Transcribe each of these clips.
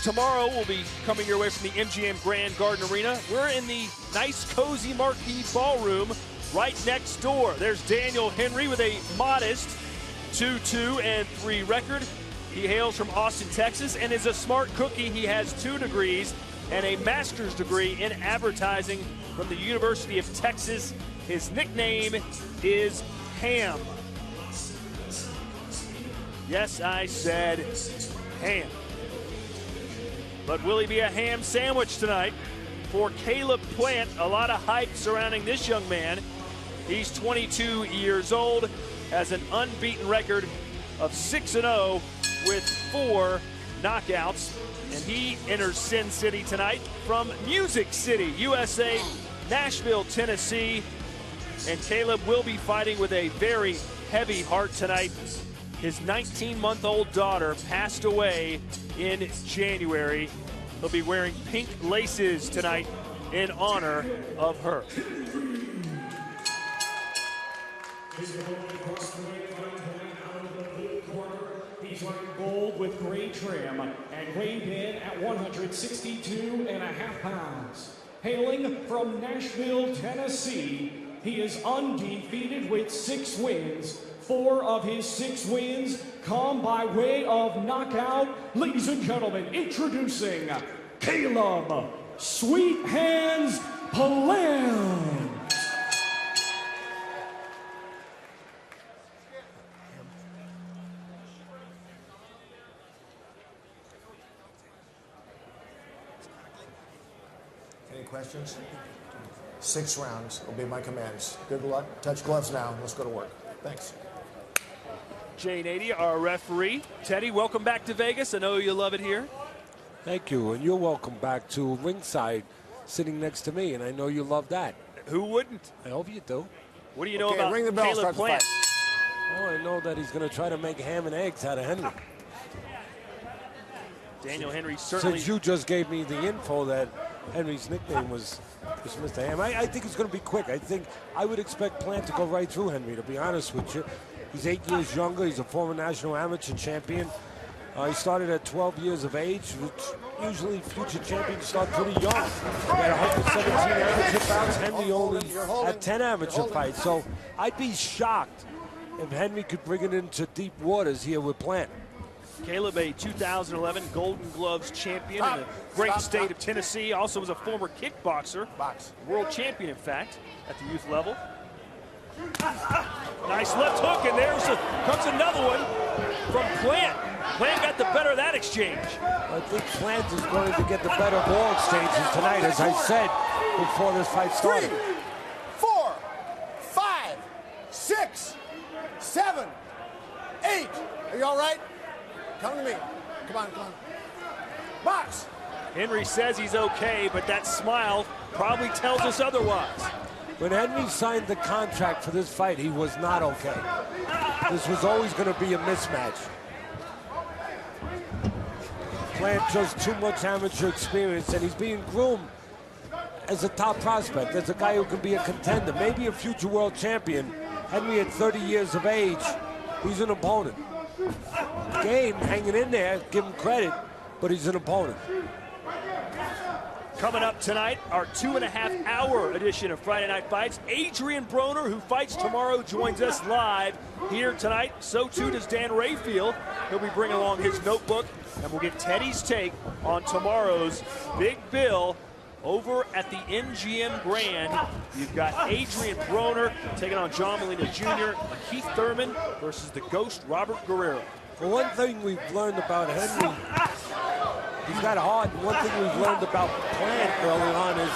fights tomorrow will be coming your way from the MGM Grand Garden Arena. We're in the nice, cozy marquee ballroom right next door. There's Daniel Henry with a modest 2-2-3 record. He hails from Austin, Texas, and is a smart cookie. He has 2 degrees and a master's degree in advertising from the University of Texas. His nickname is Ham. Yes, I said ham. But will he be a ham sandwich tonight? For Caleb Plant, a lot of hype surrounding this young man. He's 22 years old, has an unbeaten record of 6-0 with 4 knockouts. And he enters Sin City tonight from Music City, USA, Nashville, Tennessee. And Caleb will be fighting with a very heavy heart tonight. His 19-month-old daughter passed away in January. He'll be wearing pink laces tonight in honor of her. He's wearing gold with gray trim and weighed in at 162.5 pounds. Hailing from Nashville, Tennessee, he is undefeated with 6 wins. 4 of his 6 wins come by way of knockout. Ladies and gentlemen, introducing Caleb Sweet Hands Plant. Any questions? 6 rounds will be my commands. Good luck. Touch gloves now. Let's go to work. Thanks. Jay Nady, our referee. Teddy, welcome back to Vegas. I know you love it here. Thank you, and you're welcome back to ringside, sitting next to me, and I know you love that. Who wouldn't? I hope you do. What do you know about Caleb Plant? Oh, I know that he's going to try to make ham and eggs out of Henry. Daniel Henry certainly... Since you just gave me the info that Henry's nickname was Mr. Ham, I think it's going to be quick. I would expect Plant to go right through Henry, to be honest with you. He's 8 years younger. He's a former national amateur champion. He started at 12 years of age, which usually future champions start pretty young. He had 117 amateur bouts. Henry only had 10 amateur fights. So I'd be shocked if Henry could bring it into deep waters here with Plant. Caleb, a 2011 Golden Gloves champion in the great state of Tennessee. Also was a former kickboxer. World champion, in fact, at the youth level. Nice left hook, and comes another one from Plant. Plant got the better of that exchange. I think Plant is going to get the better of all exchanges tonight, as I said before this fight started. 3, 4, 5, 6, 7, 8. Are you all right? Come to me. Come on, come on. Box. Henry says he's okay, but that smile probably tells us otherwise. When Henry signed the contract for this fight, he was not okay. This was always going to be a mismatch. Plant just too much amateur experience, and he's being groomed as a top prospect, as a guy who can be a contender, maybe a future world champion. Henry at 30 years of age, he's an opponent. Game hanging in there, give him credit, but he's an opponent. Coming up tonight, our 2.5-hour edition of Friday Night Fights. Adrian Broner, who fights tomorrow, joins us live here tonight. So too does Dan Rayfield. He'll be bringing along his notebook, and we'll get Teddy's take on tomorrow's big bill over at the MGM Grand. You've got Adrian Broner taking on John Molina Jr., Keith Thurman versus the Ghost Robert Guerrero. Well, one thing we've learned about Henry, he's got heart. One thing we've learned about Plant early on is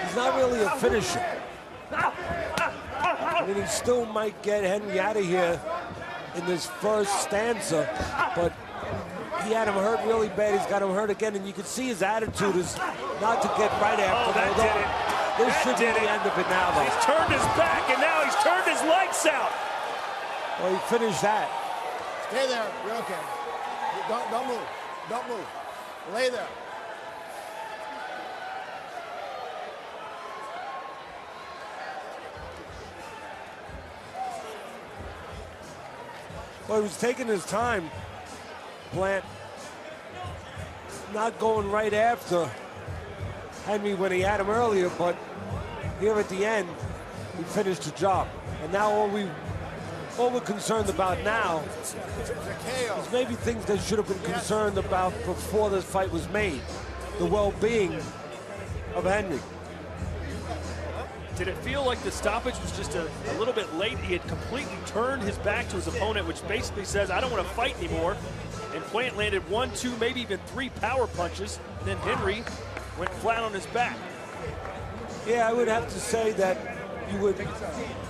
he's not really a finisher. I mean, he still might get Henry out of here in this first stanza, but he had him hurt really bad. He's got him hurt again, and you can see his attitude is not to get right after. Oh, that did it. This should be the end of it now, though. He's turned his back, and now he's turned his lights out. Well, he finished that. Stay there. You're okay. Don't move. Don't move. Lay there. Well, he was taking his time, Plant. not going right after Henry when he had him earlier, but here at the end, he finished the job. And now all we're concerned about now is maybe things that should have been concerned about before this fight was made. The well-being of Henry. Did it feel like the stoppage was just a little bit late? He had completely turned his back to his opponent, which basically says, I don't want to fight anymore. And Plant landed 1, 2, maybe even 3 power punches. And then Henry went flat on his back. Yeah, I would have to say that you would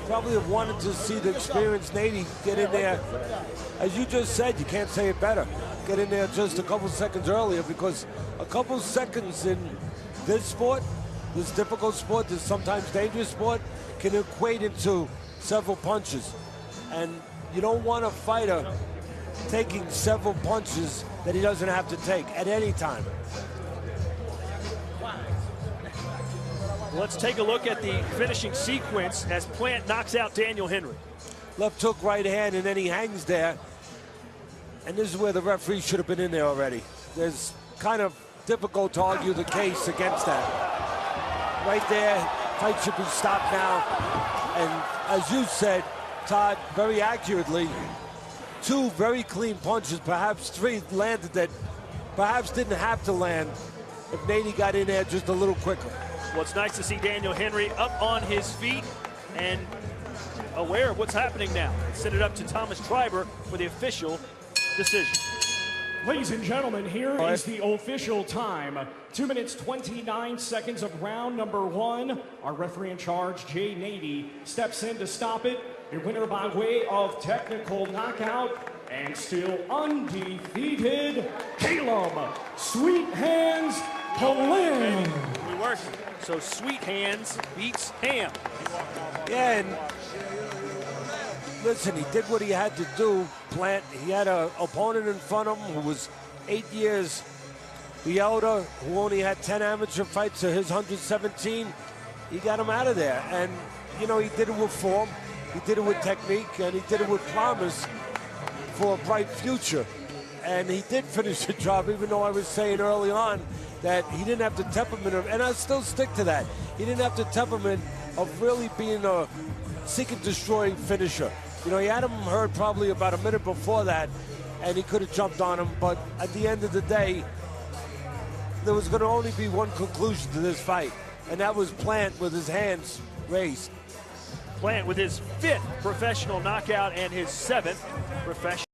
probably have wanted to see the experienced Nady get in there. As you just said, you can't say it better. Get in there just a couple seconds earlier, because a couple seconds in this sport, this difficult sport, this sometimes dangerous sport, can equate into several punches. And you don't want a fighter taking several punches that he doesn't have to take at any time. Let's take a look at the finishing sequence as Plant knocks out Daniel Henry. Left hook, right hand, and then he hangs there. And this is where the referee should have been in there already. There's kind of difficult to argue the case against that. Right there, fight should be stopped now. And as you said, Todd, very accurately, 2 very clean punches, perhaps 3 landed that perhaps didn't have to land if Nady got in there just a little quicker. Well, it's nice to see Daniel Henry up on his feet and aware of what's happening now. Send it up to Thomas Triber for the official decision. Ladies and gentlemen, here is the official time. 2 minutes, 29 seconds of round number 1. Our referee in charge, Jay Nady, steps in to stop it. Your winner by way of technical knockout and still undefeated, Caleb Sweet Hands Plant. We work. So Sweet Hands beats Ham. Yeah, and listen, he did what he had to do, Plant. He had an opponent in front of him who was 8 years the elder, who only had 10 amateur fights to his 117. He got him out of there. And, you know, he did it with form, he did it with technique, and he did it with promise for a bright future. And he did finish the job, even though I was saying early on that he didn't have the temperament of, and I still stick to that, he didn't have the temperament of really being a seek and destroy finisher. You know, he had him hurt probably about a minute before that, and he could have jumped on him, but at the end of the day, there was going to only be one conclusion to this fight, and that was Plant with his hands raised. Plant with his 5th professional knockout and his 7th professional